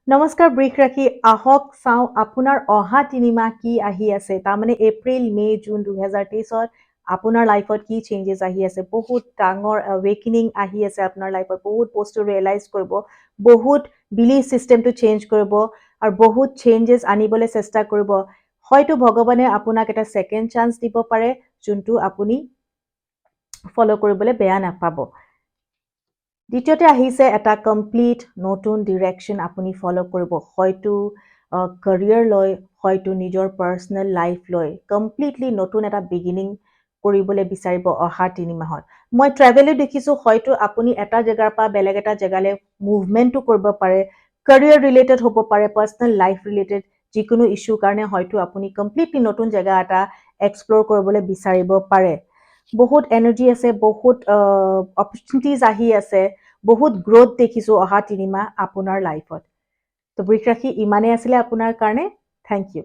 নমস্কাৰ বৃষ ৰাশি আহক চাওঁ আপোনাৰ অহা তিনিমাহ কি আহি আছে তাৰমানে এপ্ৰিল মে জুন 2023 আপোনাৰ লাইফত কি চেঞ্জেছ আহি আছে বহুত ডাঙৰ এৱেকেনিং আহি আছে আপোনাৰ লাইফত বহুত বস্তু ৰিয়েলাইজ কৰিব বহুত বিলিফ চিষ্টেমটো চেঞ্জ কৰিব আৰু বহুত চেঞ্জেছ আনিবলৈ চেষ্টা কৰিব হয়তো ভগৱানে আপোনাক এটা ছেকেণ্ড চান্স দিব পাৰে যোনটো আপুনি ফ'ল' কৰিবলৈ বেয়া নাপাব দ্বিতীয়তে আহিছে এটা কমপ্লিট নতুন ডিৰেকশ্যন আপুনি ফ'ল' কৰিব হয়তো কেৰিয়াৰ লৈ হয়তো নিজৰ পাৰ্চনেল লাইফ লৈ কমপ্লিটলি নতুন এটা বিগিনিং কৰিবলৈ বিচাৰিব অহা 3 মাহত মই ট্ৰেভেলো দেখিছোঁ হয়তো আপুনি এটা জেগাৰ পৰা বেলেগ এটা জেগালৈ মুভমেণ্টটো কৰিব পাৰে কেৰিয়াৰ ৰিলেটেড হ'ব পাৰে পাৰ্চনেল লাইফ ৰিলেটেড যিকোনো ইছ্যুৰ কাৰণে হয়তো আপুনি কমপ্লিটলি নতুন জেগা এটা এক্সপ্ল'ৰ কৰিবলৈ বিচাৰিব পাৰে বহুত এনাৰ্জি আছে বহুত অপৰচুনিটিজ আহি আছে বহুত গ্ৰথ দেখিছোঁ অহা 3 মাহ আপোনাৰ লাইফত তো বৃষ ৰাশি ইমানেই আছিলে আপোনাৰ কাৰণে থেংক ইউ